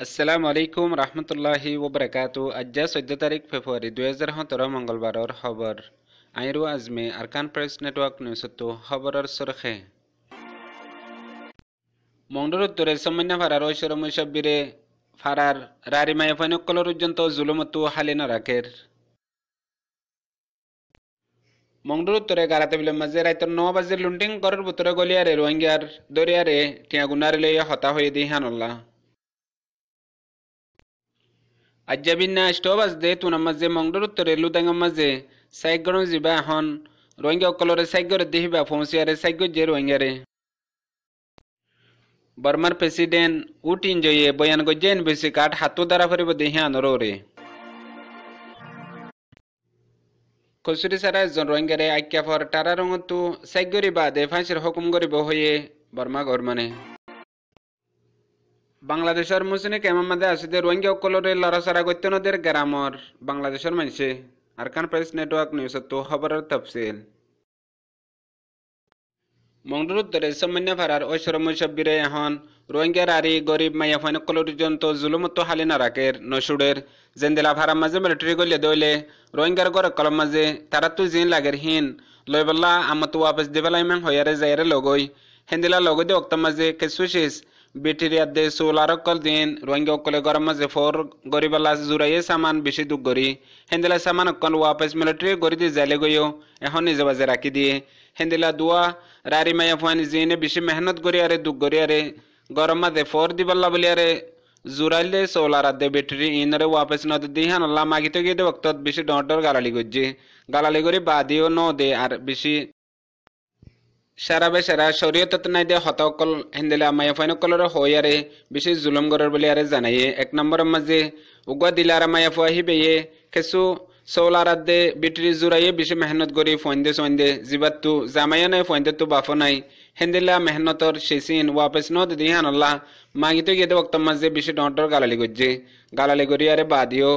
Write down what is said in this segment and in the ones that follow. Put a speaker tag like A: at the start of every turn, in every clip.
A: আসসালামু আলাইকুম রহমতুল্লাহি ওবরাকাতু। আজ 14 তারিখ ফেব্রুয়ারি 2017 মঙ্গলবারর খবর আইরু আজমে আরকান প্রেস নেটওয়ার্ক নিউজতো খবরের সরখে মংডুর উত্তরে সামান্য ফারার ঐশ্বর মুসাব্বিরে ফারার রারিমায় ফাইনকলর পর্যন্ত জুলুমতো হালিনা রাখের মংডুর উত্তরে গারাতে বিলে মাঝে রাইতর 9 বাজে লুন্টিং করার ভিতরে গলিয়ারে রোহিঙ্গার দরিয়ারে টিয়াগুনারে লইয়া হতা হয়ে দিহানুল্লাহ আজ্জাবিন্না স্টোবাস দে তুনা মাঝে মংডুর উত্তরে লুদাঙ্গা মাঝে সাইগণ জিবা এখন রোহিঙ্গা অকলরে সাইগরে দেহিবা ফৌসিয়ারে সাইগ যে রোহিঙ্গারে বর্মার প্রেসিডেন্ট উটিন জয়ে বয়ান গজ্জেন বেশি কাঠ হাতু দ্বারা ফরিব দেহিয়া নরে কসুরি সারা একজন রোহিঙ্গারে আজ্ঞা ফর টারা রঙতো সাইগরি বাদে ফাঁসির হুকুম করিব হয়ে বর্মা গরমানে বাংলাদেশের মুসলিম কেমামাদে আসিদে রোহিঙ্গা অকলরে লড়াচড়া গত্য নদের গ্রামর বাংলাদেশের মানুষে আরকান প্রেস নেটওয়ার্ক নিউজতো খবরের তফসিল মংডুর উত্তরে সামান্য ফারার ঐশ্বর মুসাব্বিরে এখন রোহিঙ্গার আরি গরিব মাইয়া ফাইনকলর পর্যন্ত জুলুমতো হালিনা রাখের নসুডের জেন্দেলা ফারার মাঝে মিলিটারি গলিয়ে দইলে রোহিঙ্গার গড় কলম মাঝে তারা তো জিন লাগের হিন লইবল্লা আমতো ওয়াপস দেবেলাইমান হইয়ারে যাইরে লগই হেন্দিলা লগই দে অক্ত মাঝে কেসুশিস বিটিরিয়ার দে সোলারকল দিন রোহিঙ্গা অকলে গরম মাঝে ফোর গরিবাল্লা জুরাইয়ে সামান বেশি দুঃখ গরি হেন্দিলা সামান অকল ওয়াপস মিলিটারি গড়ি দিয়ে যাইলে গইও এখন নিজে বাজে রাখি দিয়ে হেন্দিলা দুয়া রারি মাইয়া ফুয়ানি জিনে বেশি মেহনত করি আরে দুঃখ করি আরে গরম মাঝে ফোর দিবাল্লা বলি আরে জুরাইলে সোলার দে বেটারি ইনরে ওয়াপস ন দিহান আল্লাহ মাগিতে গিয়ে দে বক্ত বেশি ডর গালালি গজ্জি গালালি করি বাদিও ন দে আর বেশি সারা বে সারা শরীয়ত নাই দে হতকল হেন্দেলা মাইয়া ফাইনকলর হইয়ারে বেশি জুলুম গরর বলি আরে জানাইয়ে এক নম্বর মাঝে উগা দিলার মাইয়া ফুয়া হিবে কিছু সোলার দে বেটারি জুরাইয়ে বেশি মেহনত করি ফন্দে সন্দে জিবাতু জামাইয়া নাই ফন্দে তো বাফ নাই হেন্দিলা মেহনতর শেষিন ওয়াপস ন দিহান আল্লাহ মাগিতে গিয়ে দে বক্ত মাঝে বেশি ডর গালালি গজ্জি গালালি করি আরে বাদিও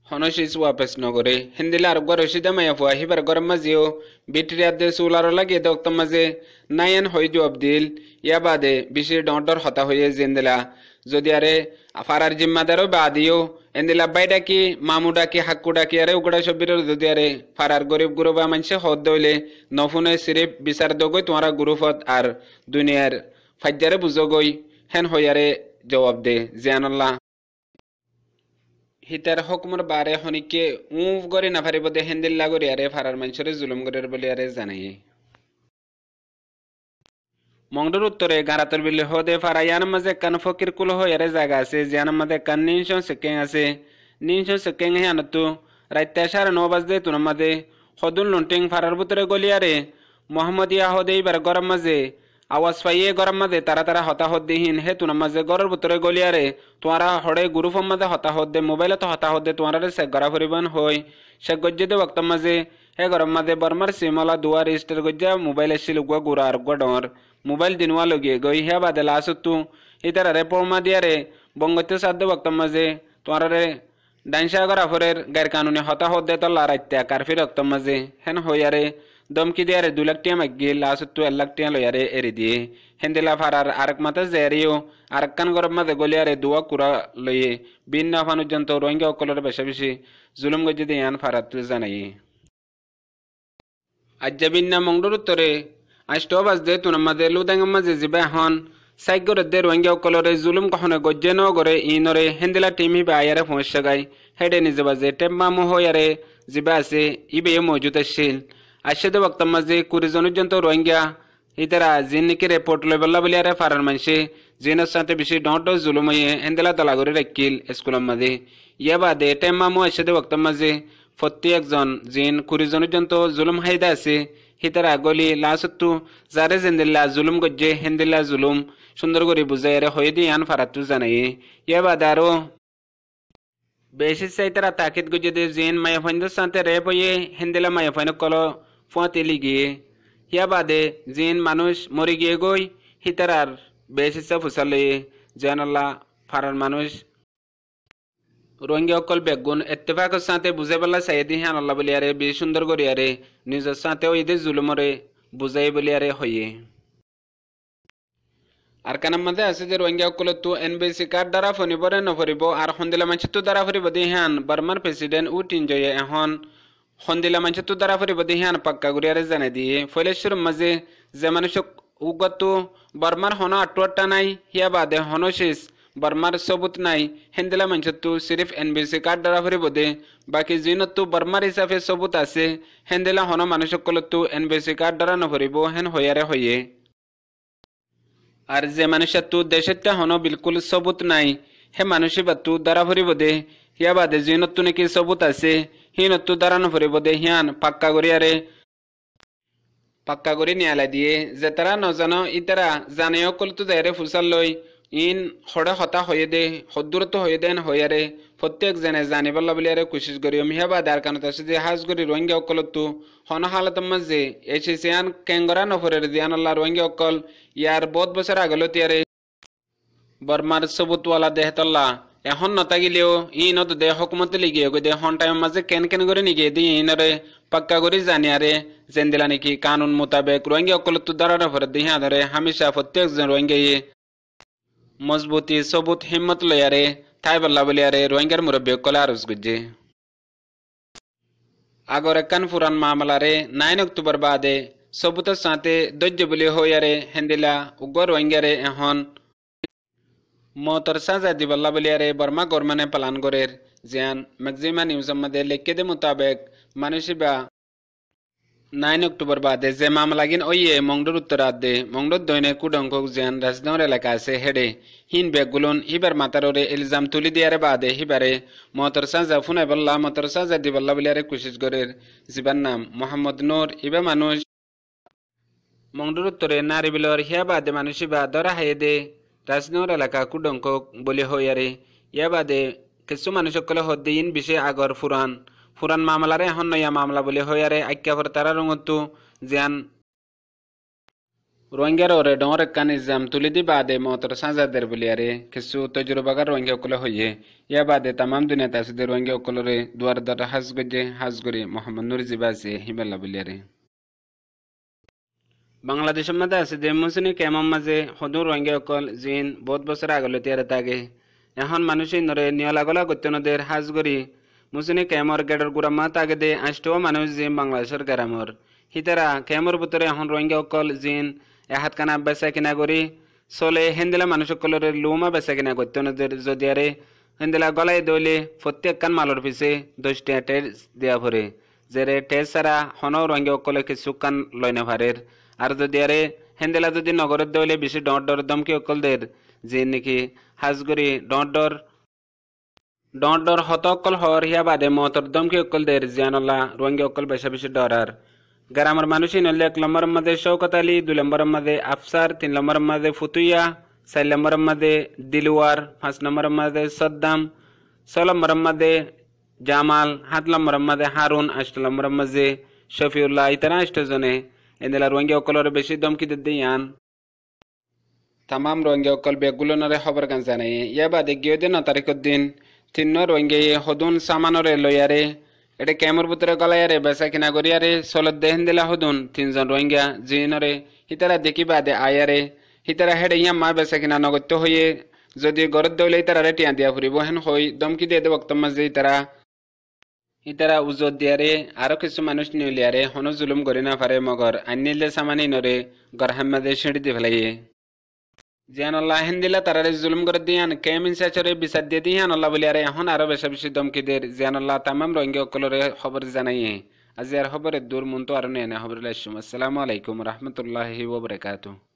A: হনশিস ওয়াপস নগরে হিন্দিলা আর গর রশিদা মায়া ফুয়া হিবার গরম মাঝেও বিটরিয়ার দে সোলার লাগিয়ে দক্ত মাঝে নাইন হই জবাব দিল ইয়া বাদে বেশি ডর হতা হয়ে জেন্দেলা যদি আরে ফারার জিম্মাদারও বাদিও এন্দিলা বাইডা কি মামুডা কি হাক্কুডা কি আরে উগড়া সবির যদি আরে ফারার গরিব গুরুবা মানুষে হদ দইলে নফুনে সিরিফ বিচার দগই তোমারা গুরুফত আর দুনিয়ার ফাজ্জারে বুঝগই হেন হইয়ারে জবাব দে জিয়ানাল্লাহ হিতার হুকুমের বারে হনিকে উফ গরি না পারিব দে হেন্দিল্লা গরি আরে ফারার মানুষরে জুলুম গরের বলি আরে জানাইয়ে মংডুর উত্তরে গারাতর বিলে হদে ফারা ইয়ান মাঝে কান ফকির কুল হয়ে আরে জায়গা আছে জিয়ান মাঝে কান নিনশো সেকেং আছে নিনশো সেকেং হে আনতো রাইতে 9:30 বাজে তুন মাঝে হদুন লুন্টিং ফারার ভিতরে গলি আরে মোহাম্মদিয়া হদে এবার গরম মাঝে আওয়াজ পাইয়ে গরম মাঝে তারা তারা হতাহত দিহীন হে তুন মাঝে গরের ভিতরে গলি আরে তোমরা হড়ে গ্রুপ মাঝে হতাহত দে মোবাইলে তো হতাহত দে তোমার সে গড়া ফরিবান হই সে গজ্জে দে বক্ত মাঝে হে গরম মাঝে বর্মার সিমলা দুয়ার রেজিস্টার গজ্জা মোবাইল এসিল গুয়া গুড়া আর গুয়া ডর মোবাইল দিনওয়া লগে গই হে বাদে লাসতু ইতারে পরমা দিয়ারে বঙ্গতে সাধ্য বক্ত মাঝে তোমারে ডাইনসা গড়া ফরের গায়ের কানুনে হতাহত দে তো লারাইত্যা কারফি রক্ত মাঝে হেন হইয়ারে দমকি দিয়ারে 2 লাখ টিয়া মাগি লাসতু 1 লাখ টিয়া লয়ারে এরি দিয়ে হেন্দিলা ফারার আরেক মাথা জেরিও আরেক কান গরম মাঝে গলিয়ারে দুয়া কুরা লইয়ে বিন না ফানুজন্ত রোহিঙ্গা অকলর বেশি বেশি জুলুম গজ্জে দিয়ে আন ফারাত জানাই আজ্জাবিন্না মংডুর উত্তরে আষ্টবাজ দে তুন মাঝে লুদাঙ্গ মাঝে জিবা হন সাইগরে দে রোহিঙ্গা অকলরে জুলুম কখনো গজ্জে ন গরে ইনরে হেন্দিলা টিমি বা আয়ারে সমস্যা গাই হেডে নিজে বাজে টেম্মা মোহয়ারে জিবা আছে ইবে মজুদ আসছিল আশে দে বক্ত মাঝে 20 জনজন্ত রোহিঙ্গা ইতারা জিন নিকে রিপোর্ট লইবল্লা বলি আরে ফারার মানসে জিনের সাথে বেশি ডট জুলুম হয়ে হেন্দিলা দলাগরে রাখিল স্কুলের মাঝে ইয়া বাদে টেম্মা মো আশে দে বক্ত মাঝে প্রত্যেক জন জিন 20 জনজন্ত জুলুম হাইদা আছে হিতারা গলি লাসতু জারে জেন্দিল্লা জুলুম গজ্জে হেন্দিল্লা জুলুম সুন্দর করে বুঝাই আরে হয়ে দিয়ে আন ফারাতু জানাই ইয়া বাদে আরো বেশি চাইতারা তাকিদ গজ্জে দে জিন মায়া ফাইন্দের সাথে রেপ হয়ে হেন্দিলা মায়া ফাইন কলো ফুয়াতেলি গিয়ে ইয়া বাদে জিন মানুষ মরে গিয়ে গই হিতারার বেশি চা ফুসালে জানাল্লাহ ফারার মানুষ রোহিঙ্গা অকল বেগুন এত্তেফাকের সাথে বুঝে পেলা চাইদি হ্যাঁ আল্লাহ বলি আরে বেশি সুন্দর করি আরে নিজের সাথেও ঈদের জুলুমরে বুঝাই বলি আরে হইয়ে আর কানার মধ্যে আছে যে রোহিঙ্গা সকল তো এনবিসি কার্ড দ্বারা ফনিবরে নফরিব আর হন্দিলা মানছে তো দ্বারা ফরিব দিহান বার্মার প্রেসিডেন্ট উটিন জয়ে এখন হন্দিলা মানছে তো দ্বারা ফরিব দিহান পাক্কা গুরিয়ারে জানাই দিয়ে ফলেশ্বর মাঝে যে মানুষ উগত বার্মার হন আটুয়াটা নাই হিয়া বাদে হন শেষ বার্মার সবুত নাই হেন্দিলা মানছে তো সিরিফ এনবিসি কার্ড দ্বারা ফরিব দে বাকি জিনত তো বার্মার হিসাবে সবুত আছে হেন্দিলা হন মানুষ সকল তো এনবিসি কার্ড দ্বারা নফরিব হেন হইয়ারে হইয়ে আর যে মানুষের তু দেশেরটা হনো বিলকুল সবুত নাই হে মানুষই বা তু দ্বারা ভরিব দে হিয়া বাদে জিনতু নাকি সবুত আছে হিনতু দ্বারা নভরিব দে হিয়ান পাক্কা করি নিয়ালা দিয়ে যে তারা নজানো ইতারা জানেও কলতু দেয়ারে ফুসাল লই ইন হড়ে হতা হয়ে দে হদ্দুরত হয়ে দেন হইয়ারে প্রত্যেক জনে জানিবাল্লা বলিয়ারে কোশিশ করি হিয়া বাদে আর কানত আছে যে হাজ করি রোহিঙ্গা অকলতু হন হালত মাঝে এসে সিয়ান কেঙ্গরা নফরের দিয়ান আল্লাহ রোহিঙ্গা অকল ইয়ার বহুত বছর আগলো তিয়ারে বর্মার সবুতওয়ালা দেহতল্লা এখন নতাগিলেও ইনত দে হকুমত লিগিয়ে দে হন টাইম মাঝে কেন করে নিগিয়ে দি ইনরে পাক্কা করে জানিয়ারে জেন্দিলা নাকি কানুন মোতাবেক রোহিঙ্গা অকলতু দ্বারা নফর দিহা ধরে হামেশা প্রত্যেক জন রোহিঙ্গা মজবুতি সবুত হিম্মত লয়ারে তাই বল্লা বলিয়ারে রোহিঙ্গার মুরব্বী কলে আরজ গুজে আগর একান ফুরান মামলারে 9 অক্টোবর বাদে সবুতের সাথে দৈর্য বলি হইয়ারে হেন্দিলা উগ্র রোহিঙ্গারে এখন মতর সাজা দিবল্লা বলিয়ারে বর্মা গরমানে পালন করের জিয়ান ম্যাক্সিমা নিউজ মধ্যে লিখে দে মোতাবেক মানুষই বা 9 অক্টোবর বাদে যে মামলাগিন ওইয়ে মংডুর উত্তরাত দে মংডুর দৈনে কুডঙ্ক জিয়ান রাজনগর এলাকা আছে হেডে হিন বেগুলুন হিবার মাতারে ইলজাম তুলি দিয়ারে বাদে হিবারে মতর সাজা ফুনাই বল্লা মতর সাজা দিবল্লা বলিয়ারে কোশিশ করের জিবার নাম মোহাম্মদ নূর ইবা মানুষ মংডুর উত্তরে নারী বিলর হিয়া বাদে মানুষই বা ধরা হাইয়ে দে রাজনগর এলাকা কুডঙ্ক বলি হইয়ারে ইয়া বাদে কিছু মানুষ সকলে হদ্দিন বিষয়ে আগর ফুরান মামলারে এখন নয়া মামলা বলে হইয়ারে আজ্ঞাপর তারা রঙতু জিয়ান রোহিঙ্গার ওরে ডর একান ইজাম তুলি দি বাদে মতর সাজাদের বলিয়ারে কিছু তজুরবাগার রোহিঙ্গা সকলে হইয়ে ইয়া বাদে তামাম দুনিয়া তাসিদে রোহিঙ্গা সকলরে দুয়ার দ্বারা হাজ করে মোহাম্মদ নুর জিবাসে হিমাল্লা বলিয়ারে বাংলাদেশের মধ্যে আছে যে মুসিনি কেমন মাঝে সদূর রোহিঙ্গা সকল জিন বহুত বছর আগলে তিয়ারে তাগে এখন মানুষই নরে নিয়লাগলা গত্যনদের হাজ করি মুসিনি কেমর গেডর গুড়া মাত আগে দে আষ্টও মানুষ জিম বাংলাদেশের গ্রামর হিতারা কেমর ভিতরে এখন রোহিঙ্গা সকল জিন এহাত কানা বেচা কিনা করি চলে হেন্দিলা মানুষ সকলের লুমা বেচা কিনা গত্যনদের যদিয়ারে হেন্দিলা গলাই দইলে প্রত্যেক কান মালর পিছে 10 টা টেস দেয়া ভরে যেরে টেস ছাড়া হনও রোহিঙ্গা সকলে কিছু কান লইনে ভারের আর যদিয়ারে হেন্দিলা যদি নগরের দইলে বেশি ডর দমকি সকলদের যে নাকি হাজগরি ডর হতকল হর হিয়া বাদে মতর দমকি সকলদের জিয়ানল্লাহ রোহিঙ্গা সকল বেশি ডরার গ্রামের মানুষই নলে 1 নম্বরের মধ্যে শওকত আলী 2 নম্বরের মধ্যে আফসার 3 নম্বরের মধ্যে ফুতুইয়া 4 নম্বরের মধ্যে দিলওয়ার 5 নম্বরের মধ্যে সদ্দাম 6 নম্বরের মধ্যে জামাল 7 নম্বরের মধ্যে হারুন 8 নম্বরের মধ্যে শফিউল্লাহ ইতারা 8 জনে এন্দেলা রোহিঙ্গা সকলের বেশি দমকি দিয়ান তামাম রোহিঙ্গা সকল বেগুলনরে খবর গান জানাই ইয়া বাদে গিয়ে 9 তারিখের দিন 3 রোহিঙ্গা হদুন সামানরে লইয়ারে এটা কেমর ভিতরে গলায়ারে বেচা কিনা করিয়ারে চলত দেহেন দিলা হদুন 3 জন রোহিঙ্গা জিনরে হিতারা দেখি বাদে আয়ারে হিতারা হেডে ইয়া মা বেচা কিনা নগত্য হয়ে যদি গরত দইলে তারা টিয়া দিয়া ফুরিব হেন হই দমকি দিয়ে দে বক্তব্য মাঝে ইতারা উজত দিয়ারে আরো কিছু মানুষ নিউলিয়ারে হনো জুলুম করি না পারে মগর আনিলে সামানি নরে গরহাম্মাদে ছিঁড়ি দি ফেলাইয়ে জিয়ান আল্লাহ হিন্দিলা তারারে জুলুম করে দিয়ান কেমিন সাচরে বিচার দিয়ে দিয়ান আল্লাহ বলিয়ারে এখন আরো বেশি দমকি দের জিয়ান আল্লাহ তামাম রোহিঙ্গা সকলরে খবর জানাইয়ে আজি আর খবরের দূর মন তো আর নেই খবর আসসালামু আলাইকুম রহমতুল্লাহি ওয়া বারাকাতুহু।